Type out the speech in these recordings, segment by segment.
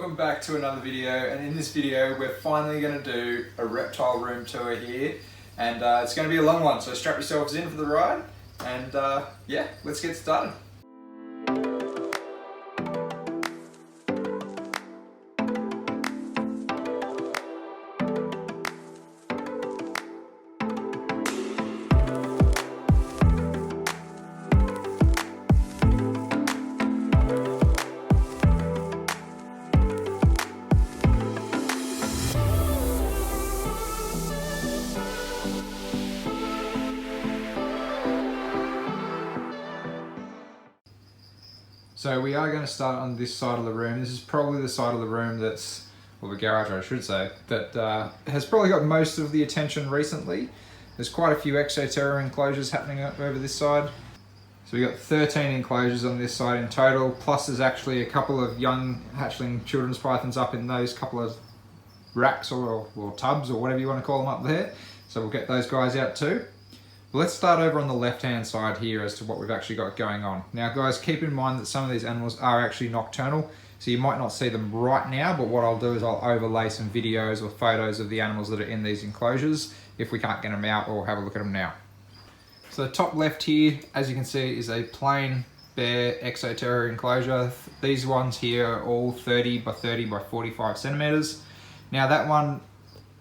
welcome back to another video, and in this video we're finally going to do a reptile room tour here, and it's going to be a long one, so strap yourselves in for the ride and yeah, let's get started. So we are going to start on this side of the room. This is probably the side of the room that's, well, the garage I should say, that has probably got most of the attention recently. There's quite a few exoterra enclosures happening up over this side. So we've got 13 enclosures on this side in total, plus there's actually a couple of young hatchling children's pythons up in those couple of racks or tubs or whatever you want to call them up there. So we'll get those guys out too. Let's start over on the left-hand side here as to what we've actually got going on. Now guys, keep in mind that some of these animals are actually nocturnal, so you might not see them right now, but what I'll do is I'll overlay some videos or photos of the animals that are in these enclosures if we can't get them out, or have a look at them now. So the top left here, as you can see, is a plain bare exoterra enclosure. These ones here are all 30 by 30 by 45 centimeters. Now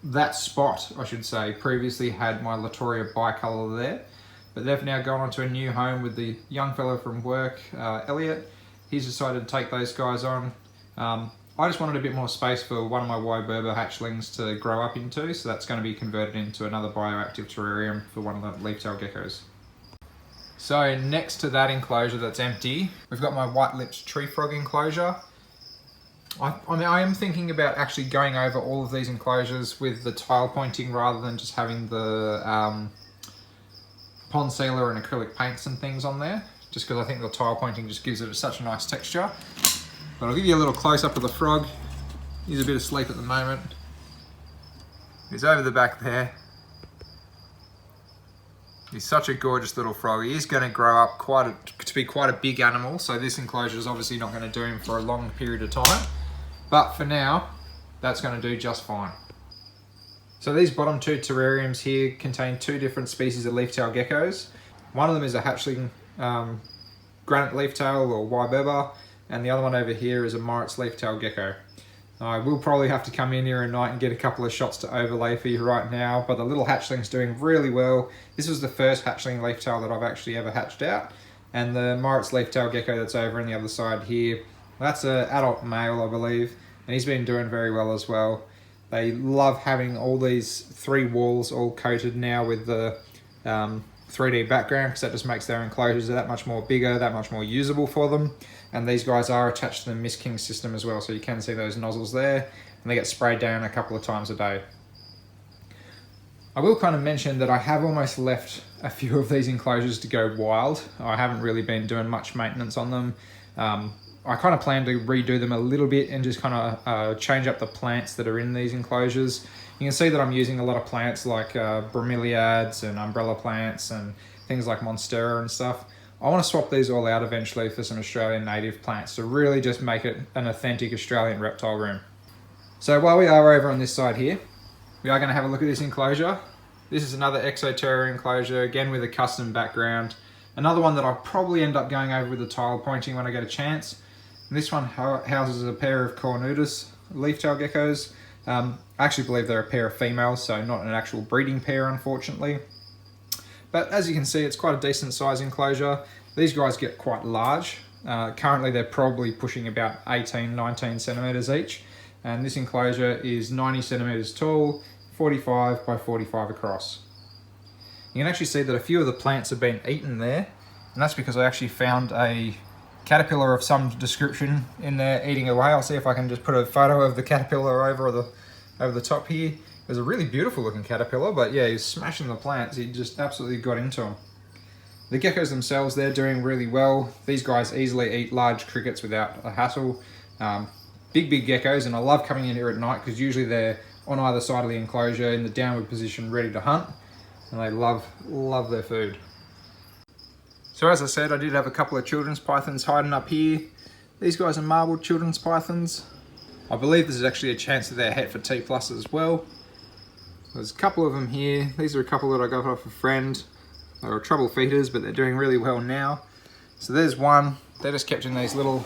that spot, I should say, previously had my Latoria bicolor there, but they've now gone on to a new home with the young fellow from work, Elliot. He's decided to take those guys on. I just wanted a bit more space for one of my Berber hatchlings to grow up into, so that's going to be converted into another bioactive terrarium for one of the leaf-tailed geckos. So next to that enclosure that's empty, we've got my white-lipped tree frog enclosure. I am thinking about actually going over all of these enclosures with the tile pointing rather than just having the pond sealer and acrylic paints and things on there, just because I think the tile pointing just gives it such a nice texture. But I'll give you a little close-up of the frog. He's a bit asleep at the moment. He's over the back there. He's such a gorgeous little frog. He is going to grow up to be quite a big animal, so this enclosure is obviously not going to do him for a long period of time. But for now, that's going to do just fine. So these bottom two terrariums here contain two different species of leaf-tailed geckos. One of them is a hatchling granite leaf-tail or Berber, and the other one over here is a Moritz leaf-tailed gecko. I will probably have to come in here at night and get a couple of shots to overlay for you right now, but the little hatchling's doing really well. This was the first hatchling leaf-tail that I've actually ever hatched out, and the Moritz leaf-tailed gecko that's over on the other side here, that's an adult male, I believe, and he's been doing very well as well. They love having all these three walls all coated now with the 3D background, because that just makes their enclosures that much more bigger, that much more usable for them. And these guys are attached to the Miss King system as well, so you can see those nozzles there, and they get sprayed down a couple of times a day. I will kind of mention that I have almost left a few of these enclosures to go wild. I haven't really been doing much maintenance on them. I kind of plan to redo them a little bit and just kind of change up the plants that are in these enclosures. You can see that I'm using a lot of plants like bromeliads and umbrella plants and things like monstera and stuff. I want to swap these all out eventually for some Australian native plants to really just make it an authentic Australian reptile room. So while we are over on this side here, we are going to have a look at this enclosure. This is another exoterra enclosure, again with a custom background. Another one that I'll probably end up going over with the tile pointing when I get a chance. And this one houses a pair of Cornutus leaf-tailed geckos. I actually believe they're a pair of females, so not an actual breeding pair, unfortunately. But as you can see, it's quite a decent size enclosure. These guys get quite large. Currently, they're probably pushing about 18, 19 centimeters each. And this enclosure is 90 centimeters tall, 45 by 45 across. You can actually see that a few of the plants have been eaten there. And that's because I actually found a caterpillar of some description in there eating away. I'll see if I can just put a photo of the caterpillar over the top here. It was a really beautiful looking caterpillar, but yeah, he's smashing the plants. He just absolutely got into them. The geckos themselves, they're doing really well. These guys easily eat large crickets without a hassle. Big geckos, and I love coming in here at night because usually they're on either side of the enclosure in the downward position ready to hunt, and they love their food. So as I said, I did have a couple of children's pythons hiding up here. These guys are marbled children's pythons. I believe there's actually a chance that they're het for T+ as well. There's a couple of them here. These are a couple that I got off a friend. They were trouble feeders, but they're doing really well now. So there's one. They're just kept in these little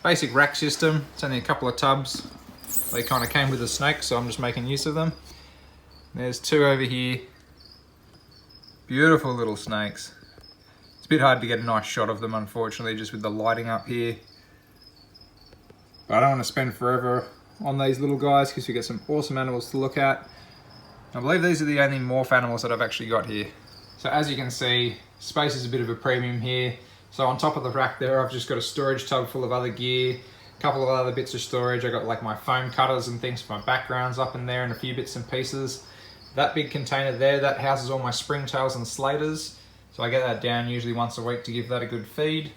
basic rack system. It's only a couple of tubs. They kind of came with a snake, so I'm just making use of them. There's two over here. Beautiful little snakes. It's a bit hard to get a nice shot of them, unfortunately, just with the lighting up here. But I don't want to spend forever on these little guys because we get some awesome animals to look at. I believe these are the only morph animals that I've actually got here. So as you can see, space is a bit of a premium here. So on top of the rack there, I've just got a storage tub full of other gear, a couple of other bits of storage. I got like my foam cutters and things for my backgrounds up in there and a few bits and pieces. That big container there, that houses all my springtails and slaters. So I get that down usually once a week to give that a good feed.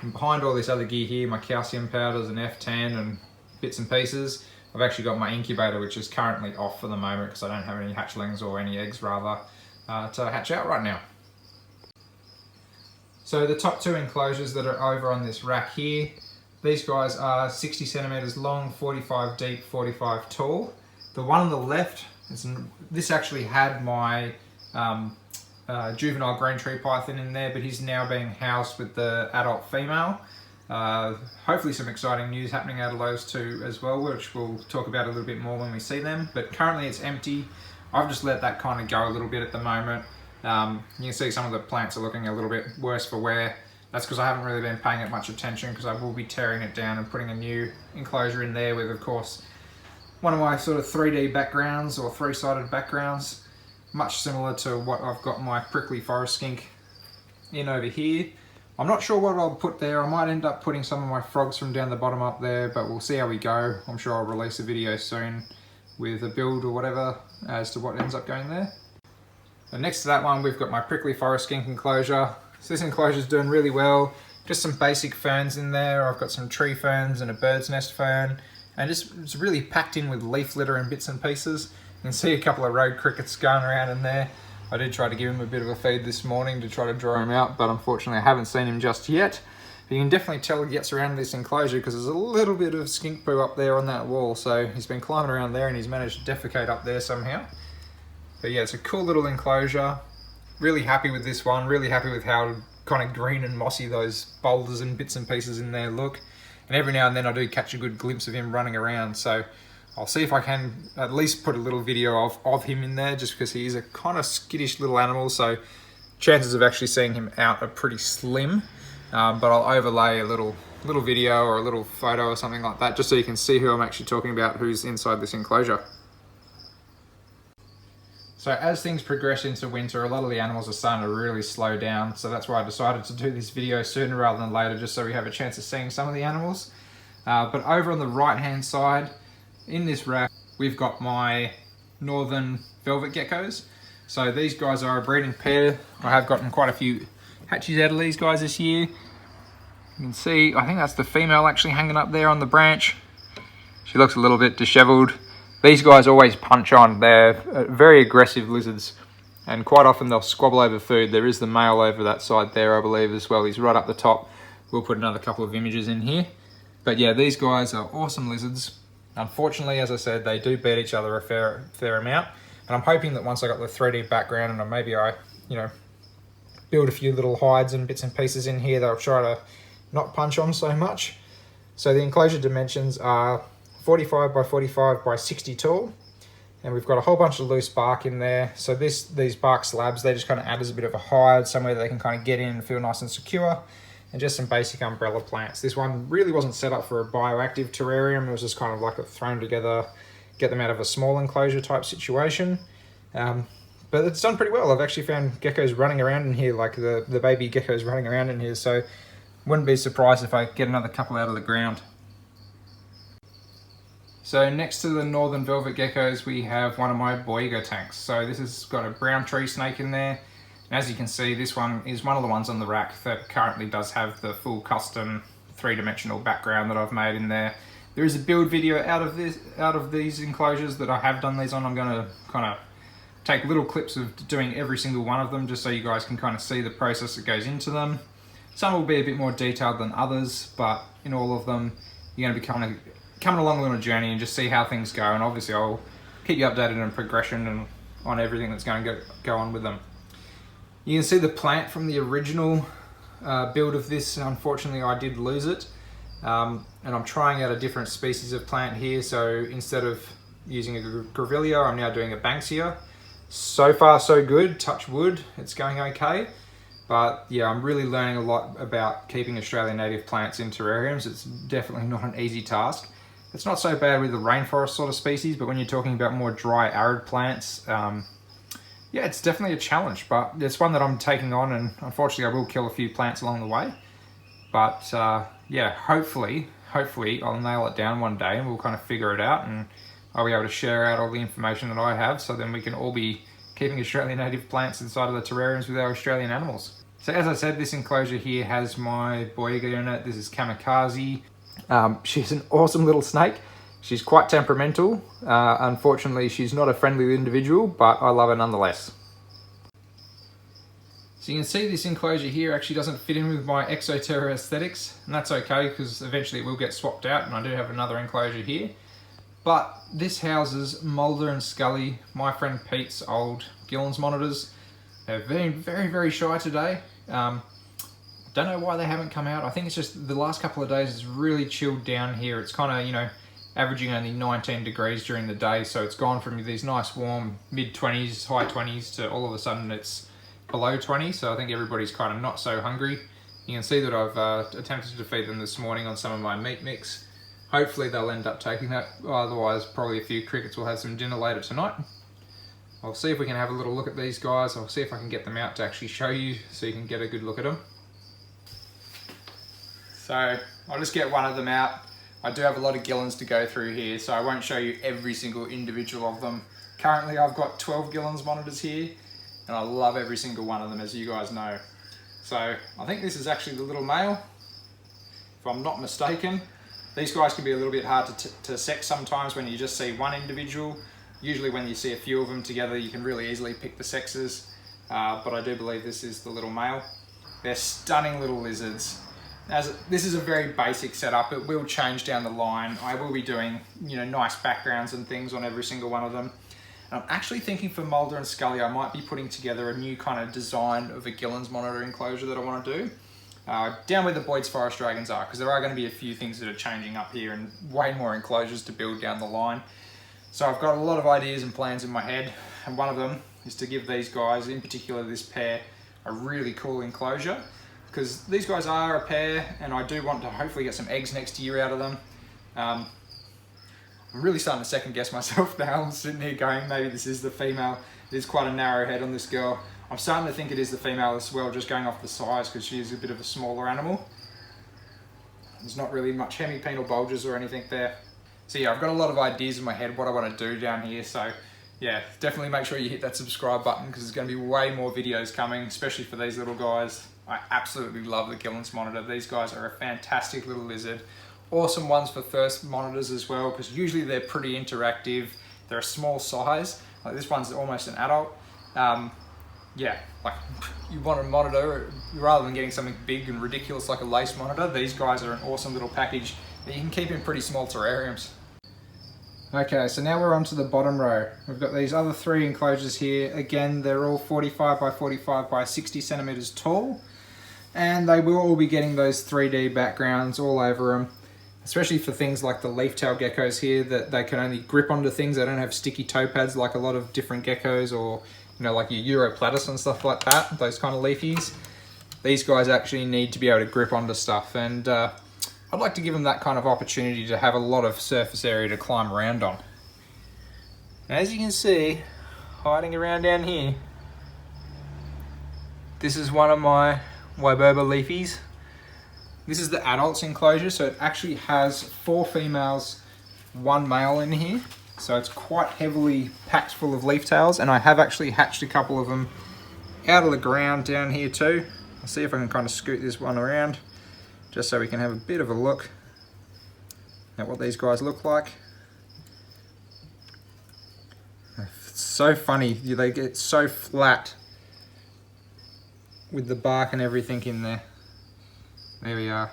And behind all this other gear here, my calcium powders and F10 and bits and pieces, I've actually got my incubator, which is currently off for the moment because I don't have any hatchlings or any eggs rather to hatch out right now. So the top two enclosures that are over on this rack here, these guys are 60 centimeters long, 45 deep, 45 tall. The one on the left, this actually had my juvenile green tree python in there, but he's now being housed with the adult female. Hopefully some exciting news happening out of those two as well, which we'll talk about a little bit more when we see them. But currently it's empty. I've just let that kind of go a little bit at the moment. You can see some of the plants are looking a little bit worse for wear. That's because I haven't really been paying it much attention, because I will be tearing it down and putting a new enclosure in there with, of course, one of my sort of 3D backgrounds or 3-sided backgrounds, much similar to what I've got my prickly forest skink in over here. I'm not sure what I'll put there. I might end up putting some of my frogs from down the bottom up there, but we'll see how we go. I'm sure I'll release a video soon with a build or whatever as to what ends up going there. And next to that one, we've got my prickly forest skink enclosure. So this enclosure is doing really well. Just some basic ferns in there. I've got some tree ferns and a bird's nest fern, and it's really packed in with leaf litter and bits and pieces. You can see a couple of road crickets going around in there. I did try to give him a bit of a feed this morning to try to draw him out, but unfortunately I haven't seen him just yet. But you can definitely tell he gets around this enclosure because there's a little bit of skink poo up there on that wall. So he's been climbing around there and he's managed to defecate up there somehow. But yeah, it's a cool little enclosure. Really happy with this one. Really happy with how kind of green and mossy those boulders and bits and pieces in there look. And every now and then I do catch a good glimpse of him running around. So I'll see if I can at least put a little video of him in there, just because he is a kind of skittish little animal. So chances of actually seeing him out are pretty slim. But I'll overlay a little video or a little photo or something like that, just so you can see who I'm actually talking about, who's inside this enclosure. So as things progress into winter, a lot of the animals are starting to really slow down. So that's why I decided to do this video sooner rather than later, just so we have a chance of seeing some of the animals. But over on the right-hand side, in this rack, we've got my northern velvet geckos. So these guys are a breeding pair. I have gotten quite a few hatchies out of these guys this year. You can see, I think that's the female actually hanging up there on the branch. She looks a little bit disheveled. These guys always punch on. They're very aggressive lizards, and quite often they'll squabble over food. There is the male over that side there, I believe, as well. He's right up the top. We'll put another couple of images in here. But yeah, these guys are awesome lizards. Unfortunately, as I said, they do beat each other a fair amount. And I'm hoping that once I got the 3D background and maybe I build a few little hides and bits and pieces in here, they'll try to not punch on so much. So the enclosure dimensions are 45 by 45 by 60 tall, and we've got a whole bunch of loose bark in there. So these bark slabs, they just kind of add as a bit of a hide, somewhere they can kind of get in and feel nice and secure, and just some basic umbrella plants. This one really wasn't set up for a bioactive terrarium. It was just kind of like a thrown together, get them out of a small enclosure type situation. But it's done pretty well. I've actually found geckos running around in here, like the baby geckos running around in here, so wouldn't be surprised if I get another couple out of the ground. So next to the northern velvet geckos, we have one of my boiga tanks. So this has got a brown tree snake in there. And as you can see, this one is one of the ones on the rack that currently does have the full custom 3-dimensional background that I've made in there. There is a build video out of these enclosures that I have done these on. I'm going to kind of take little clips of doing every single one of them, just so you guys can kind of see the process that goes into them. Some will be a bit more detailed than others, but in all of them, you're going to be kind of coming along on a journey and just see how things go, and obviously I'll keep you updated on progression and on everything that's going to go on with them. You can see the plant from the original build of this. Unfortunately, I did lose it, and I'm trying out a different species of plant here. So instead of using a Grevillea, I'm now doing a Banksia. So far so good, touch wood, it's going okay. But yeah, I'm really learning a lot about keeping Australian native plants in terrariums. It's definitely not an easy task. It's not so bad with the rainforest sort of species, but when you're talking about more dry, arid plants, yeah, it's definitely a challenge, but it's one that I'm taking on, and unfortunately I will kill a few plants along the way. But yeah, hopefully I'll nail it down one day and we'll kind of figure it out, and I'll be able to share out all the information that I have, so then we can all be keeping Australian native plants inside of the terrariums with our Australian animals. So as I said, this enclosure here has my boiga in it. This is Kamikaze. She's an awesome little snake. She's quite temperamental. Unfortunately, she's not a friendly individual, but I love her nonetheless. So you can see this enclosure here actually doesn't fit in with my Exoterra aesthetics, and that's okay because eventually it will get swapped out, and I do have another enclosure here. But this houses Mulder and Scully, my friend Pete's old Gillen's monitors. They're very shy today. Don't know why they haven't come out. I think it's just the last couple of days it's really chilled down here. It's kind of, you know, averaging only 19 degrees during the day, so it's gone from these nice warm mid-20s, high 20s to all of a sudden it's below 20, so I think everybody's kind of not so hungry. You can see that I've attempted to feed them this morning on some of my meat mix. Hopefully they'll end up taking that, otherwise probably a few crickets will have some dinner later tonight. I'll see if we can have a little look at these guys. I'll see if I can get them out to actually show you so you can get a good look at them. So I'll just get one of them out. I do have a lot of Gillens to go through here, so I won't show you every single individual of them. Currently I've got 12 Gillens monitors here, and I love every single one of them, as you guys know. So I think this is actually the little male, if I'm not mistaken. These guys can be a little bit hard to sex sometimes when you just see one individual. Usually when you see a few of them together, you can really easily pick the sexes, but I do believe this is the little male. They're stunning little lizards. This is a very basic setup. It will change down the line. I will be doing, you know, nice backgrounds and things on every single one of them. And I'm actually thinking for Mulder and Scully, I might be putting together a new kind of design of a Gillen's monitor enclosure that I want to do. Down where the Boyd's Forest Dragons are, because there are going to be a few things that are changing up here and way more enclosures to build down the line. So I've got a lot of ideas and plans in my head, and one of them is to give these guys, in particular this pair, a really cool enclosure, because these guys are a pair and I do want to hopefully get some eggs next year out of them. I'm really starting to second guess myself now. I'm sitting here going, maybe this is the female. There's quite a narrow head on this girl. I'm starting to think it is the female as well, just going off the size, because she is a bit of a smaller animal. There's not really much hemipenal bulges or anything there. So yeah, I've got a lot of ideas in my head what I want to do down here. So yeah, definitely make sure you hit that subscribe button, because there's going to be way more videos coming, especially for these little guys. I absolutely love the Gillen's monitor. These guys are a fantastic little lizard. Awesome ones for first monitors as well, because usually they're pretty interactive. They're a small size. Like this one's almost an adult. Yeah, like you want a monitor, rather than getting something big and ridiculous like a lace monitor, these guys are an awesome little package that you can keep in pretty small terrariums. Okay, so now we're on to the bottom row. We've got these other three enclosures here. Again, they're all 45 by 45 by 60 centimeters tall, and they will all be getting those 3D backgrounds all over them, especially for things like the leaf-tail geckos here, that they can only grip onto things. They don't have sticky toe pads like a lot of different geckos, or you know, like your Europlatus and stuff like that, those kind of leafies. These guys actually need to be able to grip onto stuff, and I'd like to give them that kind of opportunity to have a lot of surface area to climb around on. As you can see, hiding around down here, this is one of my Wyberba leafies. This is the adults enclosure, so it actually has 4 females, 1 male in here. So it's quite heavily packed full of leaf tails, and I have actually hatched a couple of them out of the ground down here too. I'll see if I can kind of scoot this one around, just so we can have a bit of a look at what these guys look like. It's so funny, they get so flat with the bark and everything in there. There we are.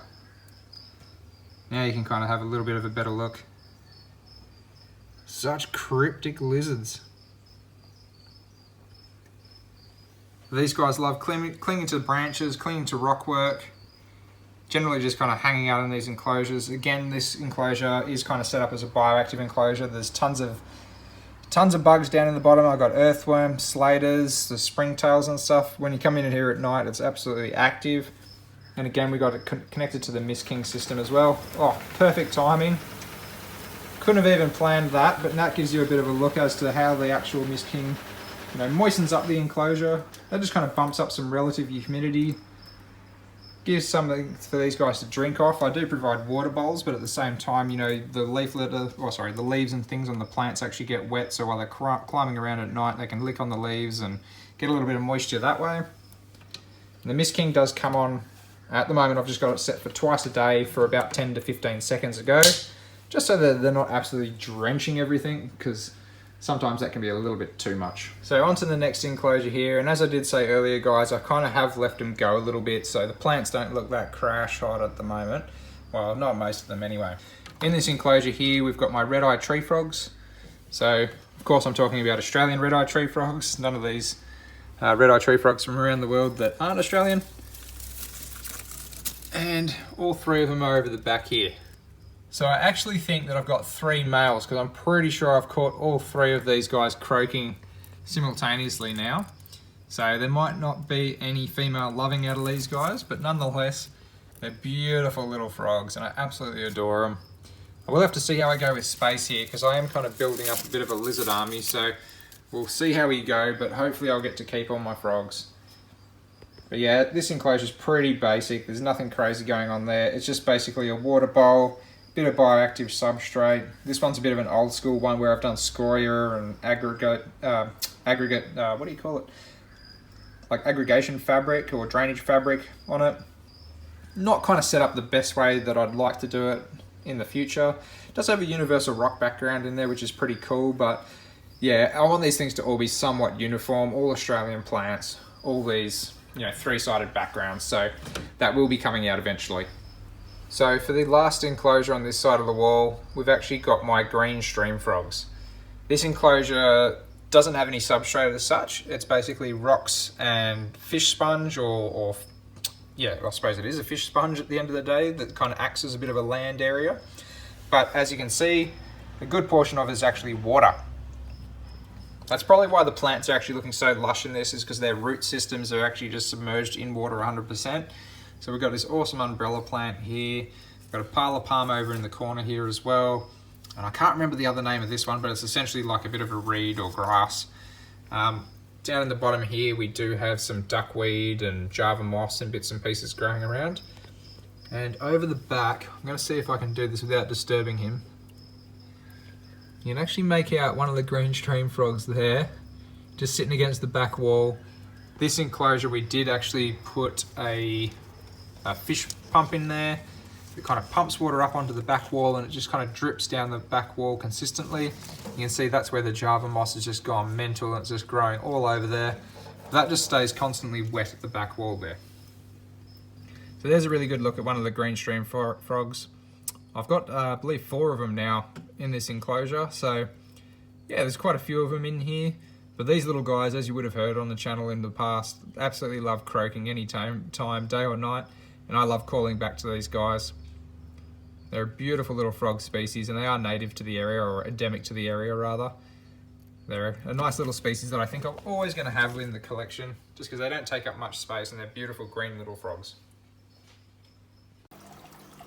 Now you can kind of have a little bit of a better look. Such cryptic lizards. These guys love clinging to branches, clinging to rockwork, generally just kind of hanging out in these enclosures. Again, this enclosure is kind of set up as a bioactive enclosure. There's tons of bugs down in the bottom. I've got earthworms, slaters, the springtails and stuff. When you come in here at night, it's absolutely active. And again, we got it connected to the Mist King system as well. Oh, perfect timing. Couldn't have even planned that, but that gives you a bit of a look as to how the actual Mist King, moistens up the enclosure. That just kind of bumps up some relative humidity. Gives something for these guys to drink off. I do provide water bowls, but at the same time, the leaves and things on the plants actually get wet, so while they're climbing around at night, they can lick on the leaves and get a little bit of moisture that way. And the Mist King does come on. At the moment, I've just got it set for twice a day for about 10 to 15 seconds ago, just so that they're not absolutely drenching everything, because sometimes that can be a little bit too much. So on to the next enclosure here, and as I did say earlier, guys, I kind of have left them go a little bit, so the plants don't look that crash hot at the moment. Well, not most of them anyway. In this enclosure here, we've got my red-eyed tree frogs. So, of course, I'm talking about Australian red-eyed tree frogs, none of these red-eyed tree frogs from around the world that aren't Australian. And all three of them are over the back here. So I actually think that I've got 3 males, because I'm pretty sure I've caught all 3 of these guys croaking simultaneously now. So there might not be any female loving out of these guys, but nonetheless, they're beautiful little frogs and I absolutely adore them. I will have to see how I go with space here, because I am kind of building up a bit of a lizard army, so we'll see how we go, but hopefully I'll get to keep all my frogs. But yeah, this enclosure is pretty basic. There's nothing crazy going on there. It's just basically a water bowl, bit of bioactive substrate. This one's a bit of an old school one where I've done scoria and aggregate, what do you call it? Like aggregation fabric or drainage fabric on it. Not kind of set up the best way that I'd like to do it in the future. It does have a universal rock background in there, which is pretty cool, but yeah, I want these things to all be somewhat uniform, all Australian plants, all these, 3-sided backgrounds, so that will be coming out eventually. So for the last enclosure on this side of the wall, we've actually got my green stream frogs. This enclosure doesn't have any substrate as such. It's basically rocks and fish sponge, or I suppose it is a fish sponge at the end of the day that kind of acts as a bit of a land area. But as you can see, a good portion of it is actually water. That's probably why the plants are actually looking so lush in this, is because their root systems are actually just submerged in water 100%. So we've got this awesome umbrella plant here. We've got a pile of palm over in the corner here as well. And I can't remember the other name of this one, but it's essentially like a bit of a reed or grass. Down in the bottom here, we do have some duckweed and Java moss and bits and pieces growing around. And over the back, I'm going to see if I can do this without disturbing him. You can actually make out one of the green stream frogs there, just sitting against the back wall. This enclosure, we did actually put a fish pump in there. It kind of pumps water up onto the back wall and it just kind of drips down the back wall consistently. You can see that's where the Java moss has just gone mental and it's just growing all over there. That just stays constantly wet at the back wall there. So there's a really good look at one of the green stream frogs. I've got, I believe, 4 of them now in this enclosure. So yeah, there's quite a few of them in here. But these little guys, as you would have heard on the channel in the past, absolutely love croaking any time, day or night. And I love calling back to these guys. They're a beautiful little frog species, and they are native to the area, or endemic to the area rather. They're a nice little species that I think I'm always going to have in the collection, just because they don't take up much space and they're beautiful green little frogs.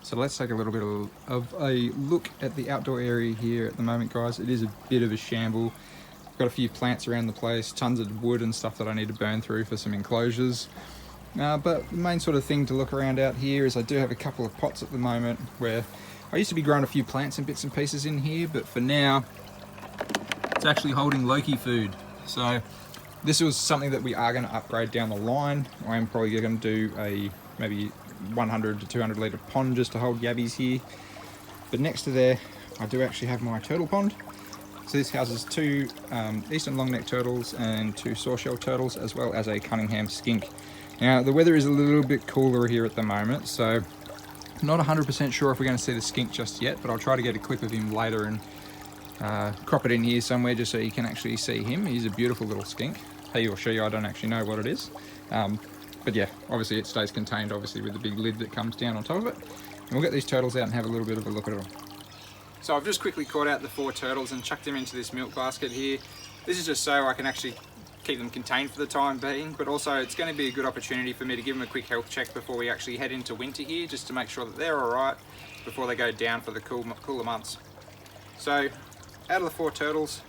So let's take a little bit of a look at the outdoor area here at the moment, guys. It is a bit of a shamble. I've got a few plants around the place, tons of wood and stuff that I need to burn through for some enclosures. But the main sort of thing to look around out here is I do have a couple of pots at the moment where I used to be growing a few plants and bits and pieces in here, but for now it's actually holding Loki food. So this was something that we are going to upgrade down the line. I am probably going to do a maybe 100 to 200 litre pond just to hold yabbies here. But next to there I do actually have my turtle pond. So this houses 2 eastern longneck turtles and 2 sawshell turtles, as well as a Cunningham skink. Now the weather is a little bit cooler here at the moment, so not 100% sure if we're going to see the skink just yet, but I'll try to get a clip of him later and crop it in here somewhere just so you can actually see him. He's a beautiful little skink. He or she, I don't actually know what it is. But yeah, obviously it stays contained, obviously, with the big lid that comes down on top of it. And we'll get these turtles out and have a little bit of a look at them. So I've just quickly caught out the 4 turtles and chucked them into this milk basket here. This is just so I can actually keep them contained for the time being, but also it's going to be a good opportunity for me to give them a quick health check before we actually head into winter here, just to make sure that they're alright before they go down for the cooler months. So out of the 4 turtles,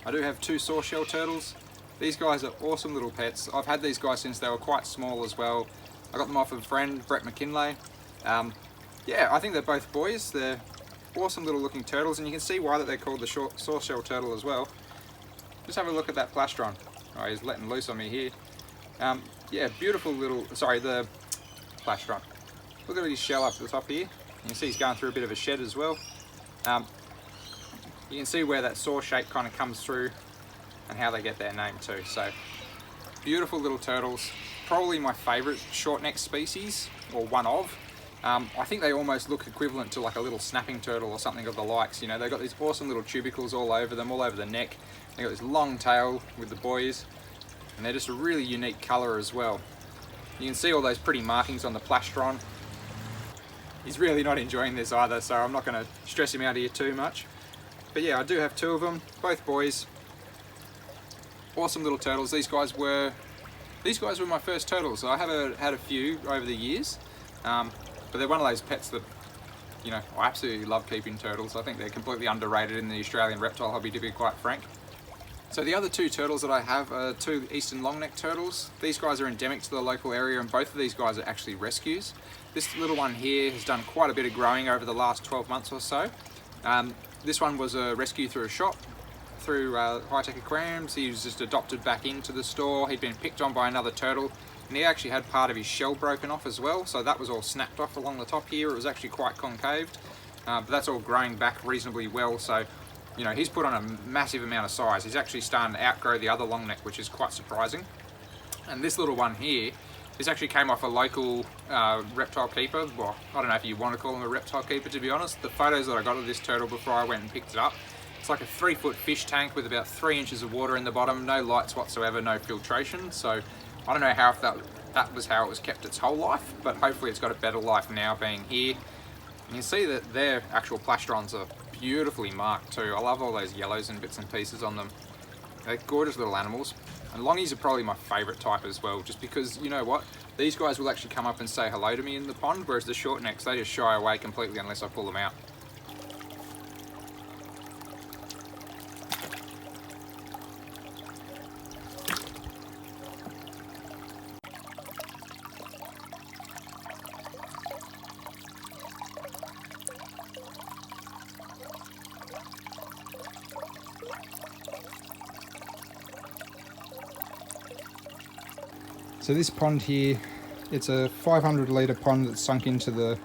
I do have 2 sawshell turtles. These guys are awesome little pets. I've had these guys since they were quite small as well. I got them off of a friend, Brett McKinlay. Yeah, I think they're both boys. They're awesome little looking turtles, and you can see why that they're called the sawshell turtle as well. Just have a look at that plastron. Oh, he's letting loose on me here. Yeah, beautiful little, sorry, the plastron. Look at his shell up at the top here. You can see he's going through a bit of a shed as well. You can see where that saw shape kind of comes through and how they get their name too. So, beautiful little turtles. Probably my favourite short-necked species, or one of. I think they almost look equivalent to like a little snapping turtle or something of the likes. You know, they've got these awesome little tubercles all over them, all over the neck. They've got this long tail with the boys, and they're just a really unique colour as well. You can see all those pretty markings on the plastron. He's really not enjoying this either, so I'm not going to stress him out here too much. But yeah, I do have 2 of them, both boys. Awesome little turtles. These guys were my first turtles. I have had a few over the years. But they're one of those pets that, you know, I absolutely love keeping turtles. I think they're completely underrated in the Australian reptile hobby, to be quite frank. So the other 2 turtles that I have are 2 eastern long-necked turtles. These guys are endemic to the local area, and both of these guys are actually rescues. This little one here has done quite a bit of growing over the last 12 months or so. This one was a rescue through a shop, through High-Tech Aquariums. He was just adopted back into the store. He'd been picked on by another turtle, and he actually had part of his shell broken off as well, so that was all snapped off along the top here. It was actually quite concaved, but that's all growing back reasonably well, so you know, he's put on a massive amount of size. He's actually starting to outgrow the other long neck, which is quite surprising. And this little one here, this actually came off a local reptile keeper. Well, I don't know if you want to call him a reptile keeper, to be honest. The photos that I got of this turtle before I went and picked it up, it's like a 3-foot fish tank with about 3 inches of water in the bottom, no lights whatsoever, no filtration. So I don't know how if that was how it was kept its whole life, but hopefully it's got a better life now being here. You can see that their actual plastrons are beautifully marked too. I love all those yellows and bits and pieces on them. They're gorgeous little animals. And longies are probably my favourite type as well, just because, you know what, these guys will actually come up and say hello to me in the pond, whereas the short necks, they just shy away completely unless I pull them out. So this pond here, it's a 500 litre pond that's sunk into the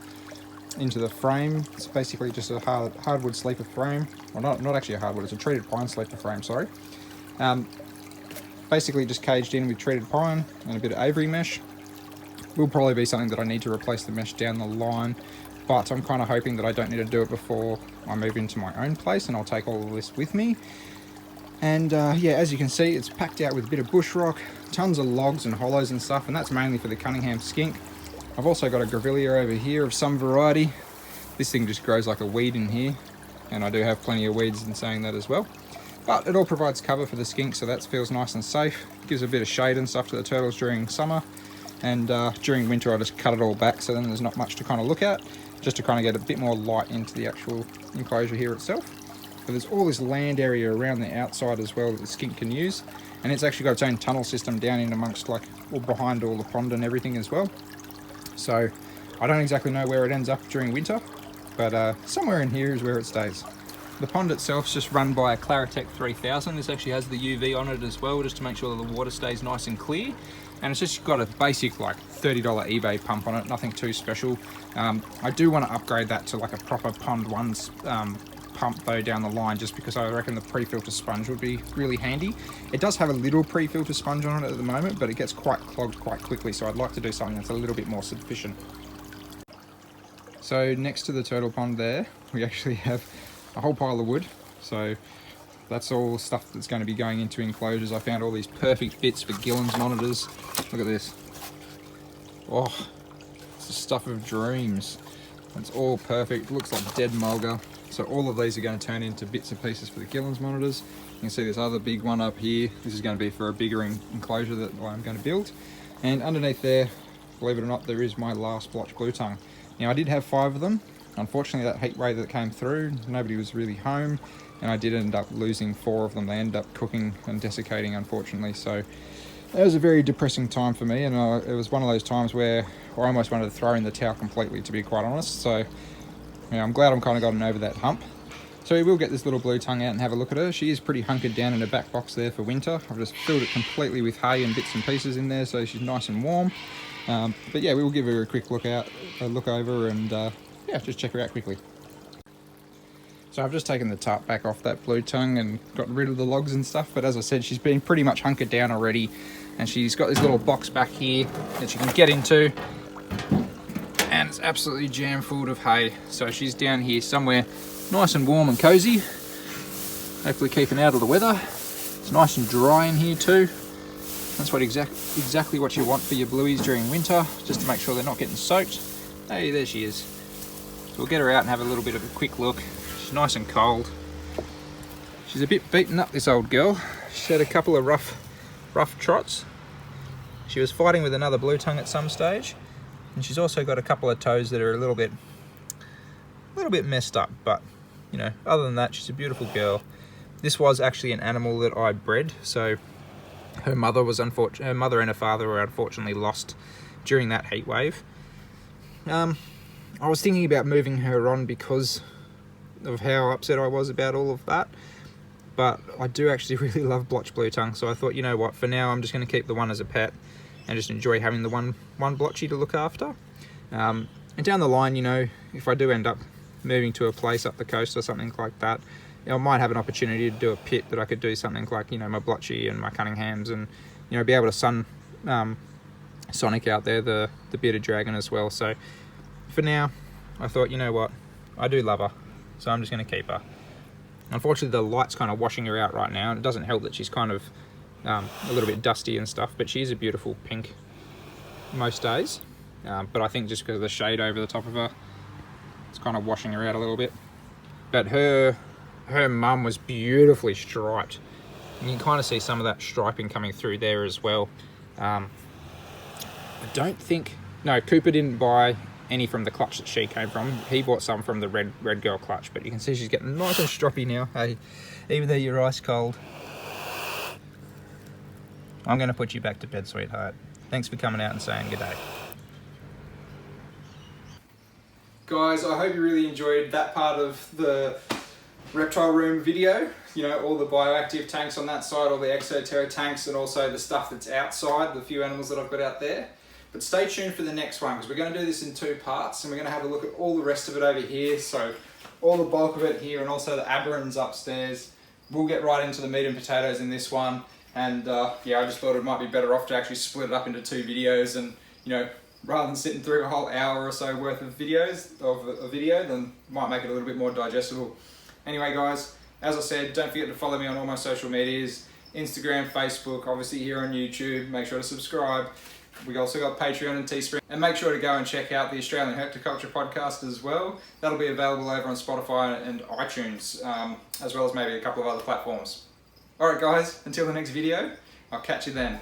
frame. It's basically just a hardwood sleeper frame. Well, not actually a hardwood, it's a treated pine sleeper frame, sorry. Basically just caged in with treated pine and a bit of Avery mesh. Will probably be something that I need to replace the mesh down the line, but I'm kind of hoping that I don't need to do it before I move into my own place, and I'll take all of this with me. And yeah, as you can see, it's packed out with a bit of bush rock, tons of logs and hollows and stuff, and that's mainly for the Cunningham skink. I've also got a grevillea over here of some variety. This thing just grows like a weed in here, and I do have plenty of weeds in saying that as well. But it all provides cover for the skink, so that feels nice and safe. It gives a bit of shade and stuff to the turtles during summer, and during winter I just cut it all back, so then there's not much to kind of look at, just to kind of get a bit more light into the actual enclosure here itself. But there's all this land area around the outside as well that the skink can use, and it's actually got its own tunnel system down in amongst, like, or behind all the pond and everything as well. So I don't exactly know where it ends up during winter, but somewhere in here is where it stays. The pond itself is just run by a Claritech 3000. This actually has the UV on it as well, just to make sure that the water stays nice and clear. And it's just got a basic like $30 eBay pump on it, nothing too special. I do want to upgrade that to like a proper Pond One's pump though down the line, just because I reckon the pre-filter sponge would be really handy. It does have a little pre-filter sponge on it at the moment, but it gets quite clogged quite quickly, so I'd like to do something that's a little bit more sufficient. So next to the turtle pond there, we actually have a whole pile of wood. So that's all stuff that's going to be going into enclosures. I found all these perfect bits for Gillen's monitors. Look at this. Oh, it's the stuff of dreams. It's all perfect. Looks like dead mulga. So all of these are going to turn into bits and pieces for the Gillen's monitors. You can see this other big one up here. This is going to be for a bigger enclosure that I'm going to build. And underneath there, believe it or not, there is my last blotch blue tongue. Now I did have 5 of them. Unfortunately, that heat wave that came through, nobody was really home, and I did end up losing 4 of them. They ended up cooking and desiccating, unfortunately. So it was a very depressing time for me, and it was one of those times where I almost wanted to throw in the towel completely, to be quite honest. So yeah, I'm glad I'm kind of gotten over that hump. So we will get this little blue tongue out and have a look at her. She is pretty hunkered down in a back box there for winter. I've just filled it completely with hay and bits and pieces in there, so she's nice and warm. But yeah, we will give her a quick look over, and yeah, just check her out quickly. So I've just taken the tarp back off that blue tongue and got rid of the logs and stuff. But as I said, she's been pretty much hunkered down already, and she's got this little box back here that she can get into, and it's absolutely jam full of hay. So she's down here somewhere nice and warm and cozy, hopefully keeping out of the weather. It's nice and dry in here too. That's what exactly what you want for your blueies during winter, just to make sure they're not getting soaked. Hey, there she is. So we'll get her out and have a little bit of a quick look. She's nice and cold. She's a bit beaten up, this old girl. She's had a couple of rough trots. She was fighting with another blue tongue at some stage, and she's also got a couple of toes that are a little bit messed up, but you know, other than that, she's a beautiful girl. This was actually an animal that I bred, so her mother and her father were unfortunately lost during that heat wave. I was thinking about moving her on because of how upset I was about all of that, but I do actually really love blotch blue tongue, so I thought, you know what, for now I'm just going to keep the one as a pet and just enjoy having the one blotchy to look after. And down the line, you know, if I do end up moving to a place up the coast or something like that, you know, I might have an opportunity to do a pit that I could do something like, you know, my blotchy and my Cunninghams, and you know, be able to sonic out there the bearded dragon as well. So for now, I thought, you know what, I do love her, so I'm just going to keep her. Unfortunately, the light's kind of washing her out right now, and it doesn't help that she's kind of a little bit dusty and stuff, but she is a beautiful pink most days. But I think just because of the shade over the top of her, it's kind of washing her out a little bit. But her mum was beautifully striped, and you can kind of see some of that striping coming through there as well. I don't think, no, Cooper didn't buy any from the clutch that she came from. He bought some from the red girl clutch, but you can see she's getting nice and stroppy now. Hey, even though you're ice cold. I'm going to put you back to bed, sweetheart. Thanks for coming out and saying good day. Guys, I hope you really enjoyed that part of the reptile room video. You know, all the bioactive tanks on that side, all the exoterra tanks, and also the stuff that's outside, the few animals that I've got out there. But stay tuned for the next one, because we're going to do this in 2 parts, and we're going to have a look at all the rest of it over here. So all the bulk of it here, and also the aberrants upstairs. We'll get right into the meat and potatoes in this one. And yeah, I just thought it might be better off to actually split it up into 2 videos, and you know, rather than sitting through a whole hour or so worth of videos of a video, then might make it a little bit more digestible. Anyway guys, as I said, don't forget to follow me on all my social medias, Instagram, Facebook, obviously here on YouTube. Make sure to subscribe. We also got Patreon and Teespring, and make sure to go and check out the Australian Herpetoculture Podcast as well. That'll be available over on Spotify and iTunes, as well as maybe a couple of other platforms. Alright guys, until the next video, I'll catch you then.